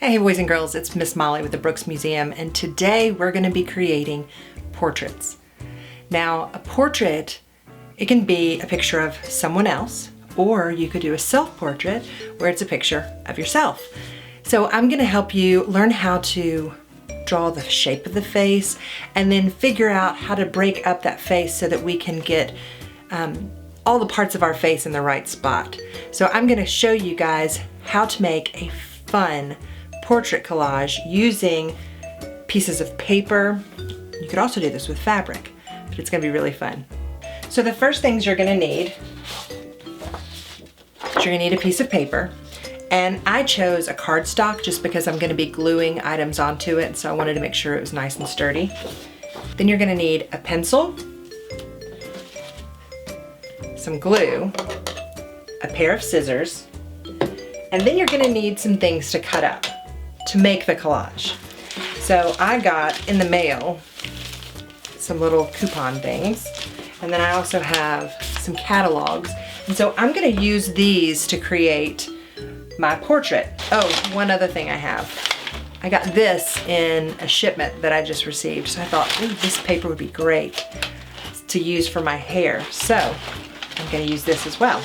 Hey boys and girls, it's Miss Molly with the Brooks Museum, and today we're going to be creating portraits. Now, a portrait, it can be a picture of someone else, or you could do a self-portrait where it's a picture of yourself. So I'm going to help you learn how to draw the shape of the face and then figure out how to break up that face so that we can get all the parts of our face in the right spot. So I'm going to show you guys how to make a fun portrait collage using pieces of paper. You could also do this with fabric, but it's going to be really fun. So the first things you're going to need is you're going to need a piece of paper, and I chose a cardstock just because I'm going to be gluing items onto it, so I wanted to make sure it was nice and sturdy. Then you're going to need a pencil, some glue, a pair of scissors, and then you're going to need some things to cut up to make the collage. So I got in the mail some little coupon things, and then I also have some catalogs, and so I'm going to use these to create my portrait. Oh, one other thing I got this in a shipment that I just received, so I thought, ooh, this paper would be great to use for my hair, so I'm going to use this as well.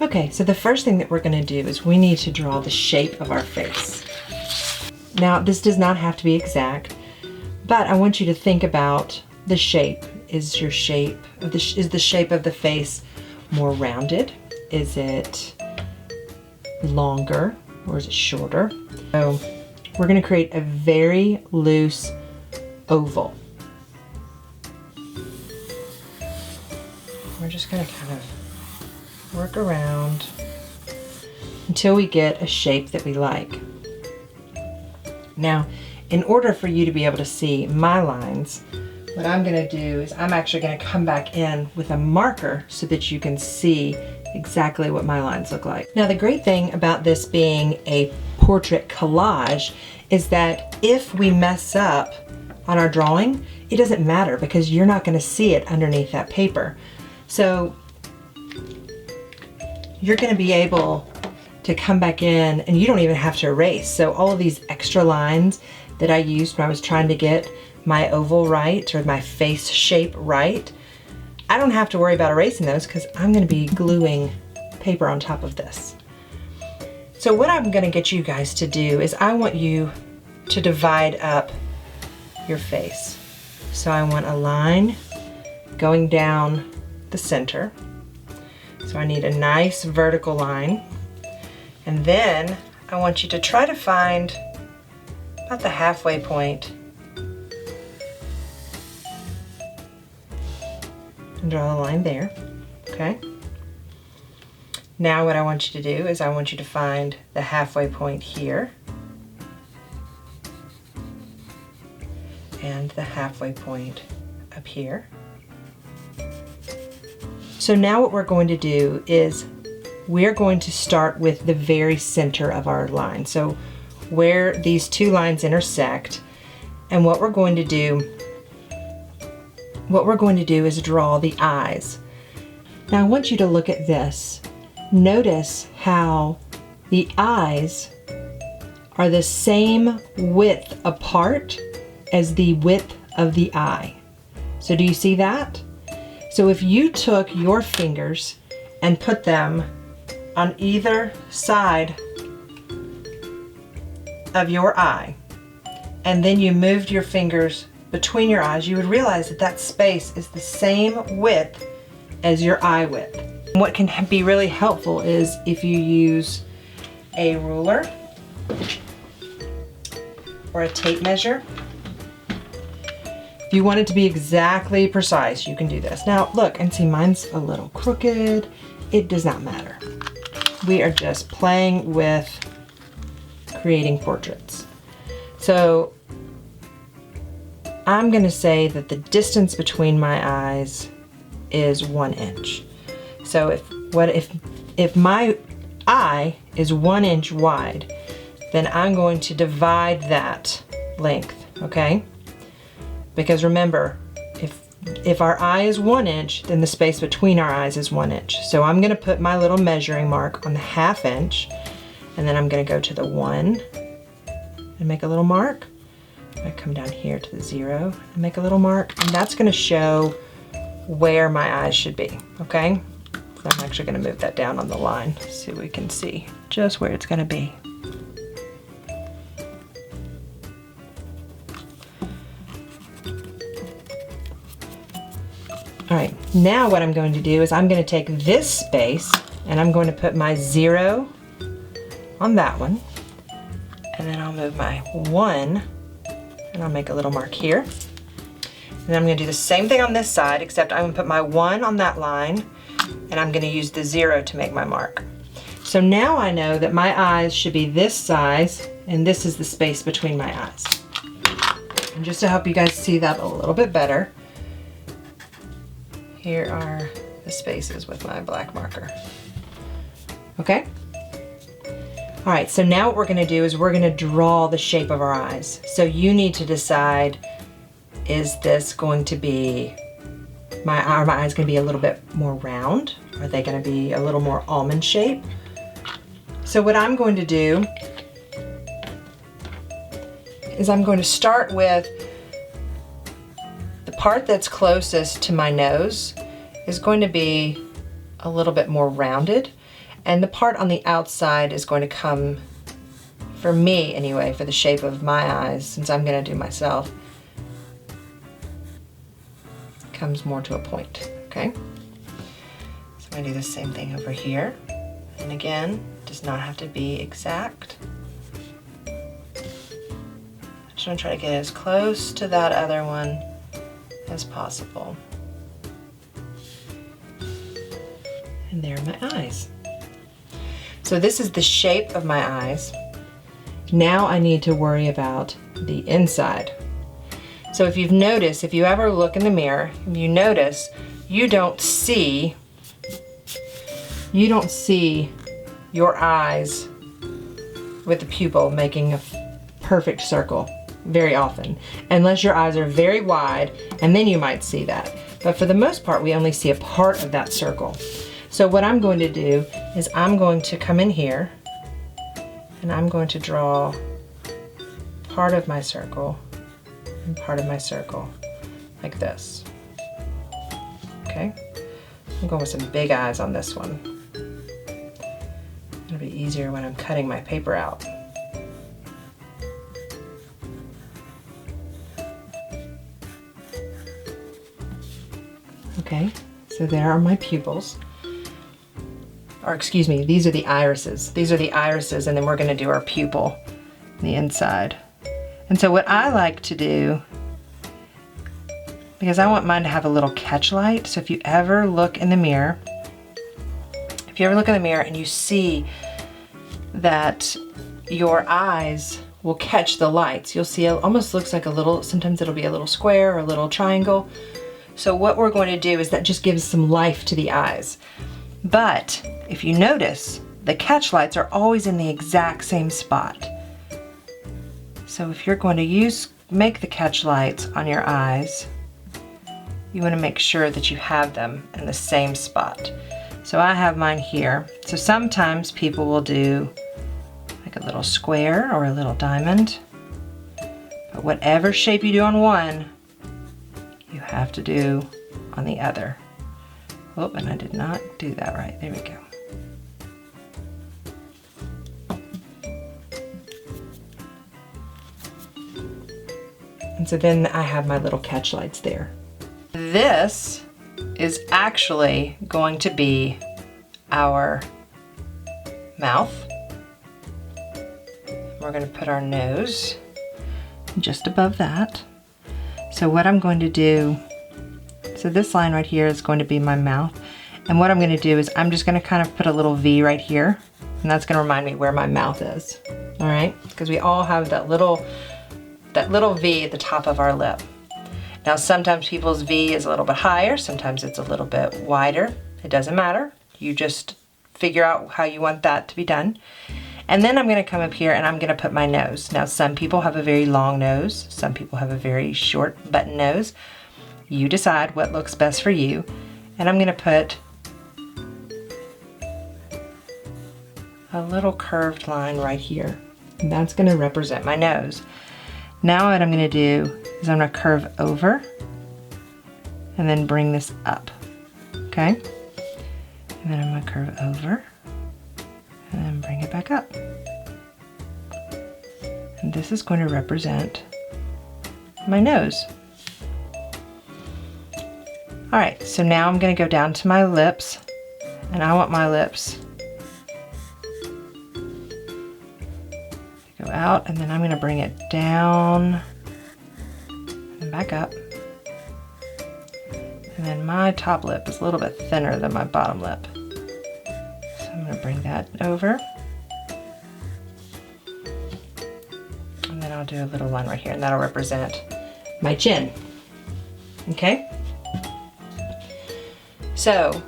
Okay, so the first thing that we're going to do is we need to draw the shape of our face. Now, this does not have to be exact, but I want you to think about the shape. Is the shape of the face more rounded? Is it longer or is it shorter? So we're going to create a very loose oval. We're just going to kind of work around until we get a shape that we like. Now, in order for you to be able to see my lines, what I'm going to do is I'm actually going to come back in with a marker so that you can see exactly what my lines look like. Now, the great thing about this being a portrait collage is that if we mess up on our drawing, it doesn't matter because you're not going to see it underneath that paper. So you're going to be able to come back in and you don't even have to erase. So all of these extra lines that I used when I was trying to get my oval right or my face shape right, I don't have to worry about erasing those because I'm going to be gluing paper on top of this. So what I'm going to get you guys to do is I want you to divide up your face. So I want a line going down the center. So I need a nice vertical line, and then I want you to try to find about the halfway point and draw a line there, okay? Now what I want you to do is I want you to find the halfway point here and the halfway point up here. So now what we're going to do is we're going to start with the very center of our line. So where these two lines intersect, and what we're going to do is draw the eyes. Now I want you to look at this. Notice how the eyes are the same width apart as the width of the eye. So do you see that? So if you took your fingers and put them on either side of your eye, and then you moved your fingers between your eyes, you would realize that that space is the same width as your eye width. And what can be really helpful is if you use a ruler or a tape measure. If you want it to be exactly precise, you can do this. Now look and see, mine's a little crooked. It does not matter. We are just playing with creating portraits. So I'm going to say that the distance between my eyes is 1 inch. So if my eye is 1 inch wide, then I'm going to divide that length, okay? Because remember, if our eye is 1 inch, then the space between our eyes is 1 inch. So I'm going to put my little measuring mark on the 1/2 inch, And then I'm gonna go to the 1 and make a little mark. I come down here to the 0 and make a little mark, and that's gonna show where my eyes should be, okay? So I'm actually gonna move that down on the line so we can see just where it's gonna be. All right, now what I'm going to do is I'm going to take this space and I'm going to put my 0 on that one. And then I'll move my 1 and I'll make a little mark here. And then I'm going to do the same thing on this side, except I'm going to put my 1 on that line and I'm going to use the 0 to make my mark. So now I know that my eyes should be this size and this is the space between my eyes. And just to help you guys see that a little bit better, here are the spaces with my black marker. Okay? All right, so now what we're gonna do is we're gonna draw the shape of our eyes. So you need to decide, is this going to be, are my eyes gonna be a little bit more round? Are they gonna be a little more almond shape? So what I'm going to do is I'm going to start with the part that's closest to my nose is going to be a little bit more rounded, and the part on the outside is going to come, for me anyway, for the shape of my eyes, since I'm going to do myself, comes more to a point, okay? So I'm going to do the same thing over here, and again, does not have to be exact. I'm just going to try to get as close to that other one as possible. And there are my eyes. So this is the shape of my eyes. Now I need to worry about the inside. So if you've noticed, if you ever look in the mirror, you notice you don't see your eyes with the pupil making a perfect circle very often, unless your eyes are very wide, and then you might see that. But for the most part, we only see a part of that circle. So what I'm going to do is I'm going to come in here and I'm going to draw part of my circle and part of my circle like this. Okay? I'm going with some big eyes on this one. It'll be easier when I'm cutting my paper out. Okay, so there are my pupils. Or excuse me, these are the irises. These are the irises, and then we're gonna do our pupil on the inside. And so what I like to do, because I want mine to have a little catch light, so if you ever look in the mirror, and you see that your eyes will catch the lights, you'll see it almost looks like a little, sometimes it'll be a little square or a little triangle. So what we're going to do is that just gives some life to the eyes. But if you notice, the catch lights are always in the exact same spot. So if you're going to make the catch lights on your eyes, you want to make sure that you have them in the same spot. So I have mine here. So sometimes people will do like a little square or a little diamond. But whatever shape you do on one, you have to do on the other. Oh, and I did not do that right. There we go. And so then I have my little catch lights there. This is actually going to be our mouth. We're going to put our nose just above that. So what I'm going to do, so this line right here is going to be my mouth. And what I'm going to do is I'm just going to kind of put a little V right here. And that's going to remind me where my mouth is. All right? Because we all have that little V at the top of our lip. Now sometimes people's V is a little bit higher. Sometimes it's a little bit wider. It doesn't matter. You just figure out how you want that to be done. And then I'm going to come up here and I'm going to put my nose. Now some people have a very long nose. Some people have a very short button nose. You decide what looks best for you. And I'm going to put a little curved line right here. And that's gonna represent my nose. Now what I'm gonna do is I'm gonna curve over and then bring this up, okay? And then I'm gonna curve over and then bring it back up. And this is going to represent my nose. All right, so now I'm gonna go down to my lips, and I want my lips to go out, and then I'm gonna bring it down and back up. And then my top lip is a little bit thinner than my bottom lip. So I'm gonna bring that over. And then I'll do a little line right here, and that'll represent my chin, okay? So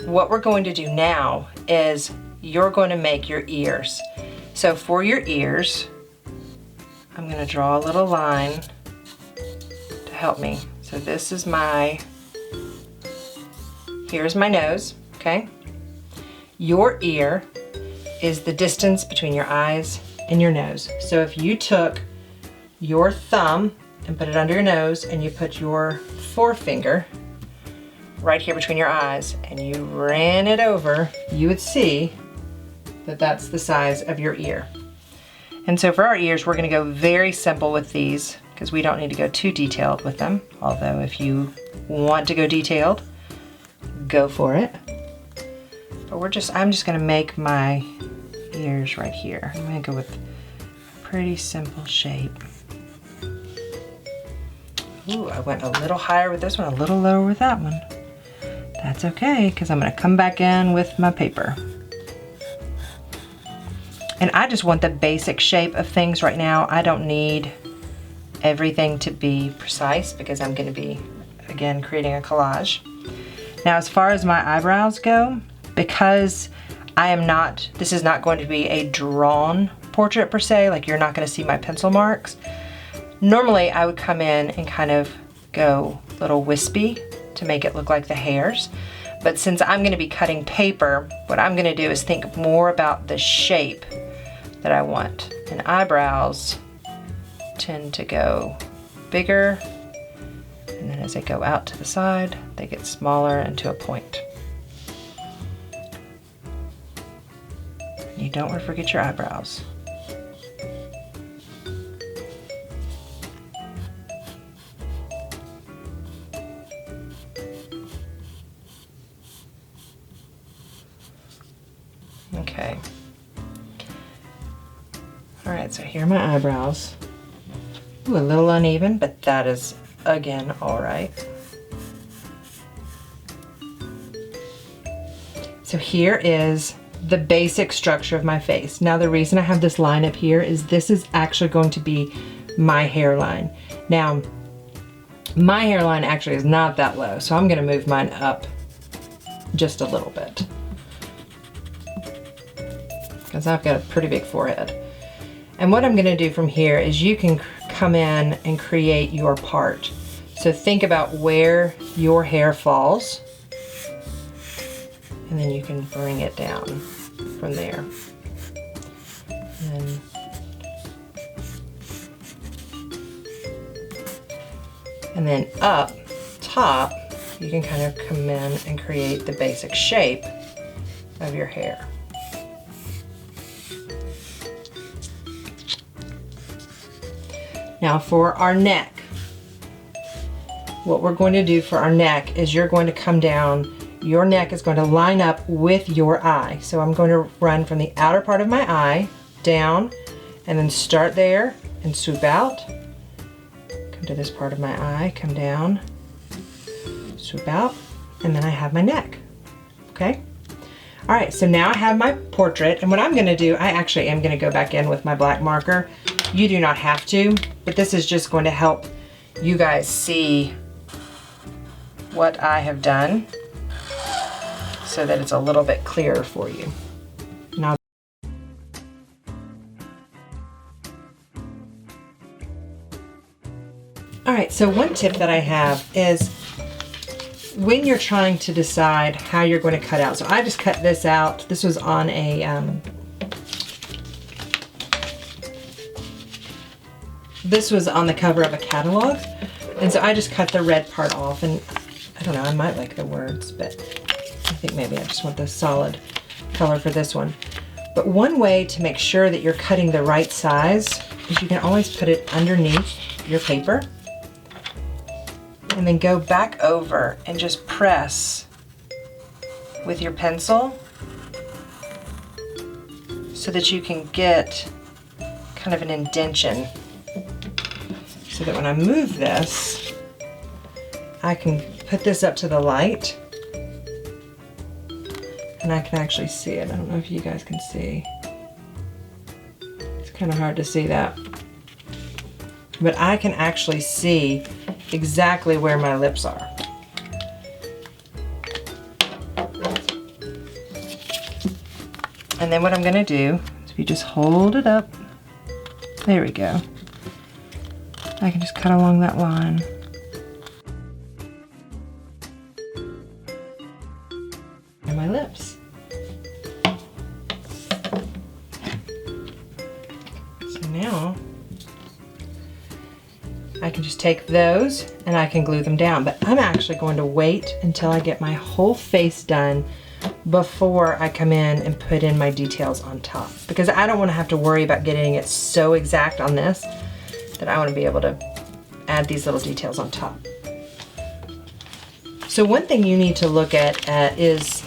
what we're going to do now is you're going to make your ears. So for your ears, I'm going to draw a little line to help me. So this is here's my nose, okay? Your ear is the distance between your eyes and your nose. So if you took your thumb and put it under your nose, and you put your forefinger right here between your eyes, and you ran it over, you would see that that's the size of your ear. And so for our ears, we're gonna go very simple with these because we don't need to go too detailed with them. Although if you want to go detailed, go for it. But I'm just gonna make my ears right here. I'm gonna go with a pretty simple shape. Ooh, I went a little higher with this one, a little lower with that one. That's okay, because I'm gonna come back in with my paper. And I just want the basic shape of things right now. I don't need everything to be precise because I'm gonna be, again, creating a collage. Now, as far as my eyebrows go, because this is not going to be a drawn portrait per se, like you're not gonna see my pencil marks. Normally, I would come in and kind of go a little wispy to make it look like the hairs. But since I'm gonna be cutting paper, what I'm gonna do is think more about the shape that I want. And eyebrows tend to go bigger, and then as they go out to the side, they get smaller and to a point. You don't want to forget your eyebrows. Okay. All right, so here are my eyebrows. Ooh, a little uneven, but that is, again, all right. So here is the basic structure of my face. Now, the reason I have this line up here is this is actually going to be my hairline. Now, my hairline actually is not that low, so I'm gonna move mine up just a little bit, because I've got a pretty big forehead. And what I'm gonna do from here is you can come in and create your part. So think about where your hair falls, and then you can bring it down from there. And then up top, you can kind of come in and create the basic shape of your hair. Now for our neck, what we're going to do for our neck is you're going to come down, your neck is going to line up with your eye. So I'm going to run from the outer part of my eye down, and then start there and swoop out. Come to this part of my eye, come down, swoop out, and then I have my neck, okay? All right, so now I have my portrait, and what I'm gonna do, I actually am gonna go back in with my black marker. You do not have to, but this is just going to help you guys see what I have done so that it's a little bit clearer for you. Now, all right, so one tip that I have is when you're trying to decide how you're going to cut out. So I just cut this out. This was on a, this was on the cover of a catalog. And so I just cut the red part off, and I don't know, I might like the words, but I think maybe I just want the solid color for this one. But one way to make sure that you're cutting the right size is you can always put it underneath your paper and then go back over and just press with your pencil so that you can get kind of an indentation, so that when I move this, I can put this up to the light and I can actually see it. I don't know if you guys can see. It's kind of hard to see that. But I can actually see exactly where my lips are. And then what I'm gonna do is if you just hold it up, there we go. I can just cut along that line. And my lips. So now I can just take those and I can glue them down, but I'm actually going to wait until I get my whole face done before I come in and put in my details on top, because I don't want to have to worry about getting it so exact on this that I want to be able to add these little details on top. So one thing you need to look at is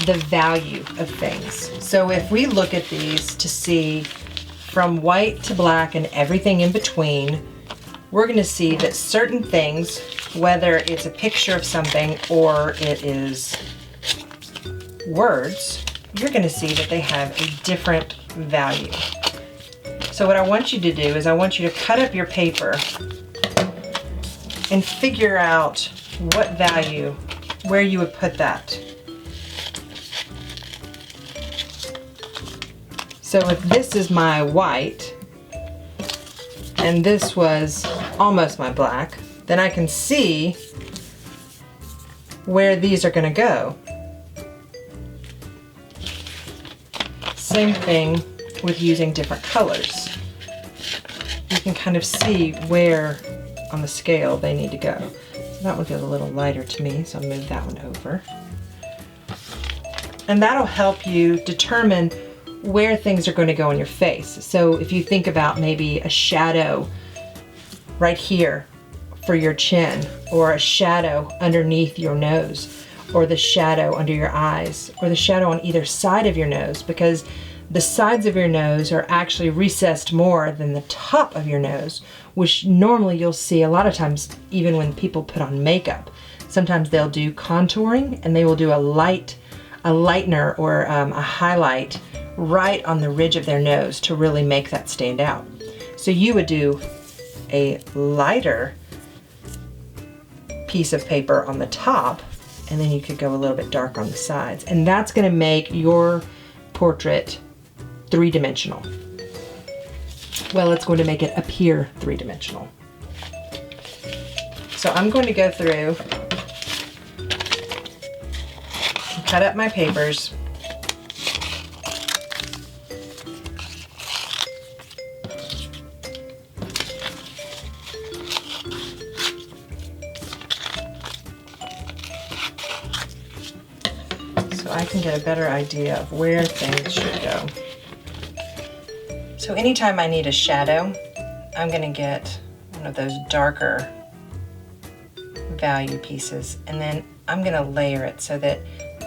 the value of things. So if we look at these to see from white to black and everything in between, we're going to see that certain things, whether it's a picture of something or it is words, you're going to see that they have a different value. So what I want you to do is I want you to cut up your paper and figure out what value, where you would put that. So if this is my white and this was almost my black, then I can see where these are going to go. Same thing with using different colors. You can kind of see where on the scale they need to go. So that one feels a little lighter to me, so I'll move that one over. And that'll help you determine where things are going to go on your face. So if you think about maybe a shadow right here for your chin, or a shadow underneath your nose, or the shadow under your eyes, or the shadow on either side of your nose, because the sides of your nose are actually recessed more than the top of your nose, which normally you'll see a lot of times even when people put on makeup. Sometimes they'll do contouring and they will do a lightener or a highlight right on the ridge of their nose to really make that stand out. So you would do a lighter piece of paper on the top, and then you could go a little bit darker on the sides. And that's gonna make your portrait three-dimensional. Well, it's going to make it appear three-dimensional. So I'm going to go through and cut up my papers. So I can get a better idea of where things should go. So anytime I need a shadow, I'm going to get one of those darker value pieces, and then I'm going to layer it so that,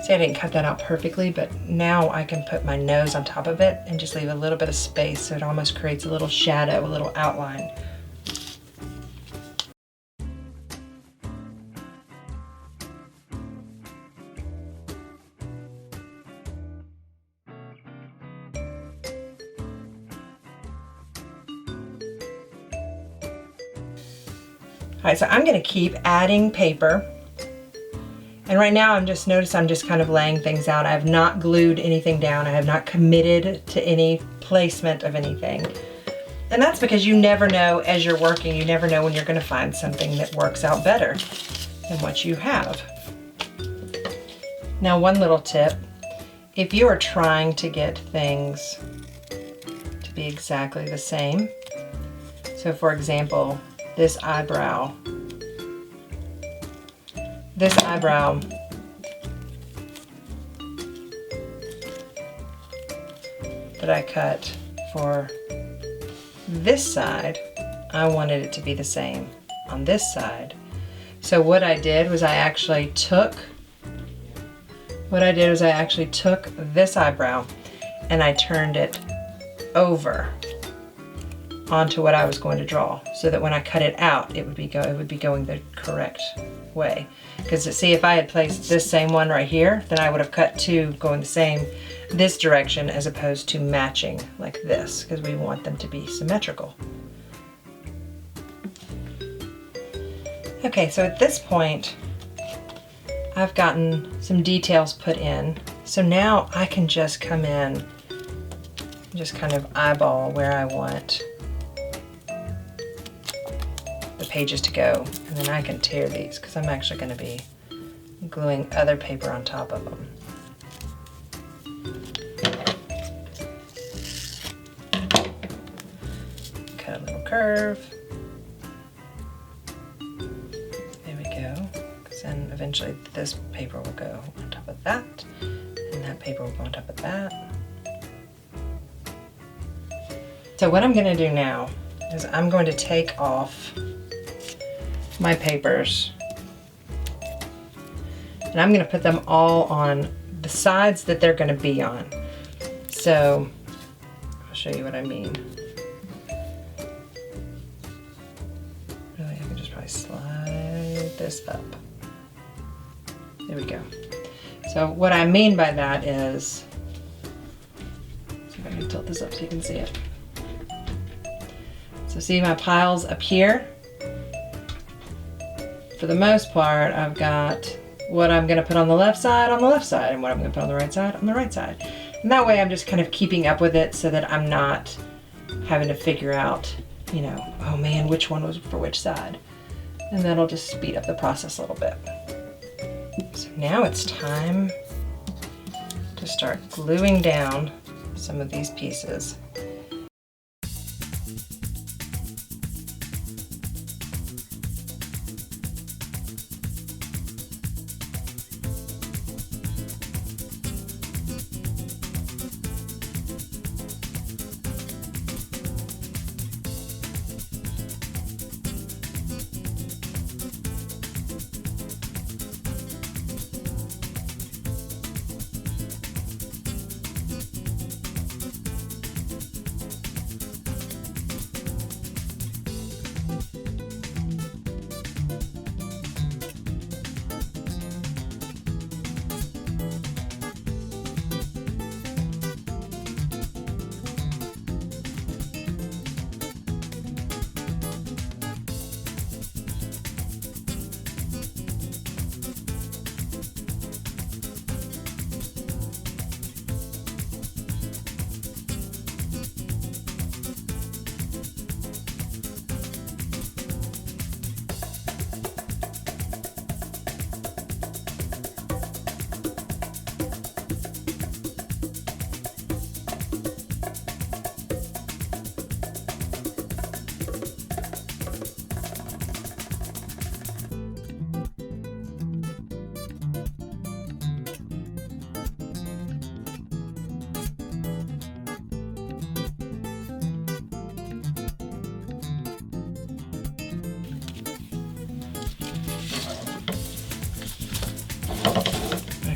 say I didn't cut that out perfectly, but now I can put my nose on top of it and just leave a little bit of space so it almost creates a little shadow, a little outline. All right, so I'm gonna keep adding paper. And right now I'm just kind of laying things out. I have not glued anything down. I have not committed to any placement of anything. And that's because you never know as you're working, you never know when you're gonna find something that works out better than what you have. Now, one little tip, if you are trying to get things to be exactly the same, so for example, this eyebrow that I cut for this side, I wanted it to be the same on this side. So what I did was I actually took this eyebrow and I turned it over onto what I was going to draw, so that when I cut it out, it would be going the correct way. Because see, if I had placed this same one right here, then I would have cut two going the same this direction as opposed to matching like this, because we want them to be symmetrical. Okay, so at this point, I've gotten some details put in. So now I can just come in and just kind of eyeball where I want the pages to go. And then I can tear these, because I'm actually going to be gluing other paper on top of them. Cut a little curve. There we go. Because then eventually this paper will go on top of that, and that paper will go on top of that. So what I'm going to do now is I'm going to take off my papers, and I'm going to put them all on the sides that they're going to be on. So I'll show you what I mean. Really, I can just probably slide this up. There we go. So what I mean by that is, so if I can tilt this up so you can see it. So see my piles up here? For the most part, I've got what I'm going to put on the left side, and what I'm going to put on the right side, on the right side. And that way I'm just kind of keeping up with it so that I'm not having to figure out, you know, oh man, which one was for which side. And that'll just speed up the process a little bit. So now it's time to start gluing down some of these pieces.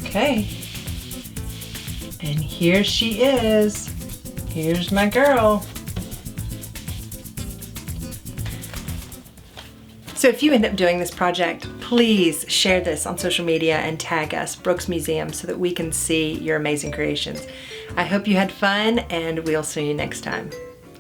Okay, and here she is. Here's my girl. So if you end up doing this project, please share this on social media and tag us, Brooks Museum, so that we can see your amazing creations. I hope you had fun, and we'll see you next time.